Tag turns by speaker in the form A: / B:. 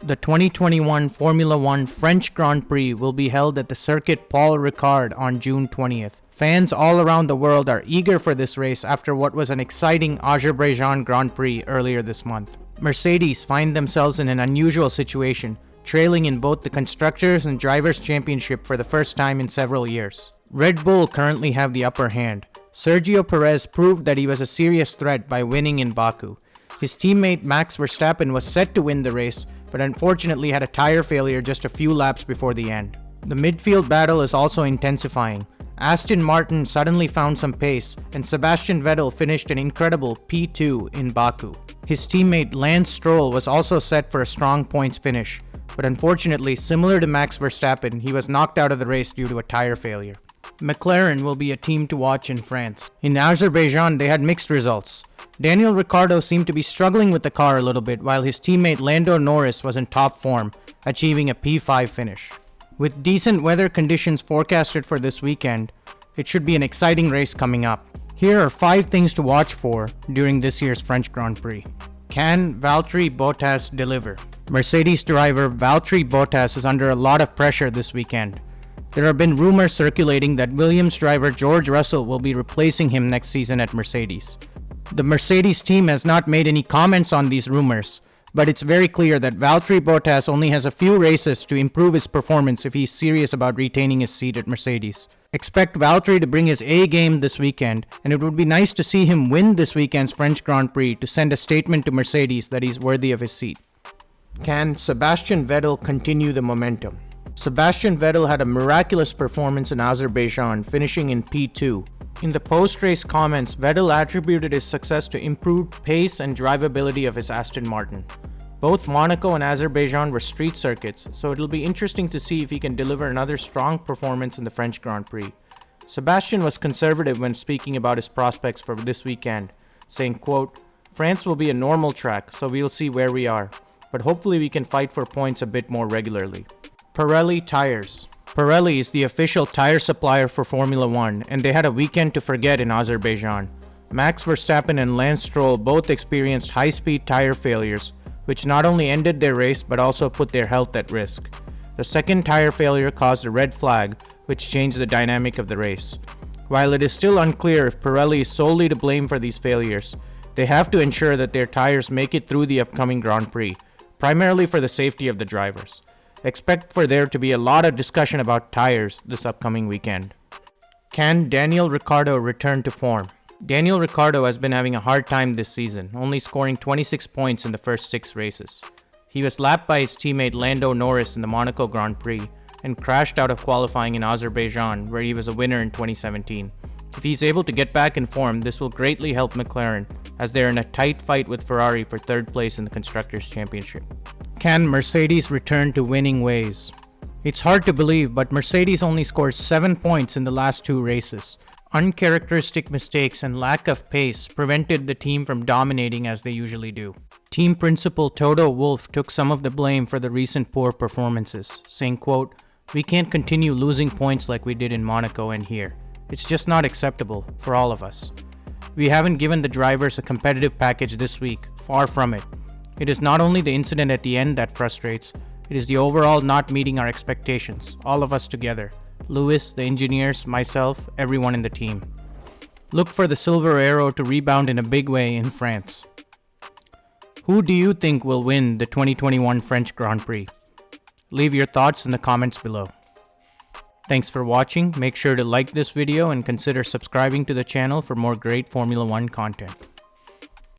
A: The 2021 Formula One French Grand Prix will be held at the circuit Paul Ricard on June 20th. Fans all around the world are eager for this race after what was an exciting Azerbaijan Grand Prix earlier this month. Mercedes find themselves in an unusual situation, trailing in both the Constructors and Drivers' Championship for the first time in several years. Red Bull currently have the upper hand. Sergio Perez proved that he was a serious threat by winning in Baku. His teammate Max Verstappen was set to win the race, but unfortunately had a tire failure just a few laps before the end. The midfield battle is also intensifying. Aston Martin suddenly found some pace, and Sebastian Vettel finished an incredible P2 in Baku. His teammate Lance Stroll was also set for a strong points finish, but unfortunately, similar to Max Verstappen, he was knocked out of the race due to a tire failure. McLaren will be a team to watch in France. In Azerbaijan, they had mixed results. Daniel Ricciardo seemed to be struggling with the car a little bit, while his teammate Lando Norris was in top form, achieving a P5 finish. With decent weather conditions forecasted for this weekend, it should be an exciting race coming up. Here are 5 things to watch for during this year's French Grand Prix. Can Valtteri Bottas deliver? Mercedes driver Valtteri Bottas is under a lot of pressure this weekend. There have been rumors circulating that Williams driver George Russell will be replacing him next season at Mercedes. The Mercedes team has not made any comments on these rumors, but it's very clear that Valtteri Bottas only has a few races to improve his performance if he's serious about retaining his seat at Mercedes. Expect Valtteri to bring his A game this weekend, and it would be nice to see him win this weekend's French Grand Prix to send a statement to Mercedes that he's worthy of his seat. Can Sebastian Vettel continue the momentum? Sebastian Vettel had a miraculous performance in Azerbaijan, finishing in P2. In the post-race comments, Vettel attributed his success to improved pace and drivability of his Aston Martin. Both Monaco and Azerbaijan were street circuits, so it'll be interesting to see if he can deliver another strong performance in the French Grand Prix. Sebastian was conservative when speaking about his prospects for this weekend, saying, quote, "France will be a normal track, so we'll see where we are, but hopefully we can fight for points a bit more regularly." Pirelli Tires. Pirelli is the official tire supplier for Formula One, and they had a weekend to forget in Azerbaijan. Max Verstappen and Lance Stroll both experienced high-speed tire failures, which not only ended their race but also put their health at risk. The second tire failure caused a red flag, which changed the dynamic of the race. While it is still unclear if Pirelli is solely to blame for these failures, they have to ensure that their tires make it through the upcoming Grand Prix, primarily for the safety of the drivers. Expect for there to be a lot of discussion about tires this upcoming weekend. Can Daniel Ricciardo return to form? Daniel Ricciardo has been having a hard time this season, only scoring 26 points in the first 6 races. He was lapped by his teammate Lando Norris in the Monaco Grand Prix and crashed out of qualifying in Azerbaijan, where he was a winner in 2017. If he's able to get back in form, this will greatly help McLaren, as they're in a tight fight with Ferrari for 3rd place in the Constructors' Championship. Can Mercedes return to winning ways? It's hard to believe, but Mercedes only scored 7 points in the last 2 races. Uncharacteristic mistakes and lack of pace prevented the team from dominating as they usually do. Team principal Toto Wolff took some of the blame for the recent poor performances, saying, quote, "We can't continue losing points like we did in Monaco and here. It's just not acceptable for all of us. We haven't given the drivers a competitive package this week, far from it. It is not only the incident at the end that frustrates, it is the overall not meeting our expectations, all of us together. Lewis, the engineers, myself, everyone in the team. Look for the silver arrow to rebound in a big way in France." Who do you think will win the 2021 French Grand Prix? Leave your thoughts in the comments below. Thanks for watching. Make sure to like this video and consider subscribing to the channel for more great Formula One content.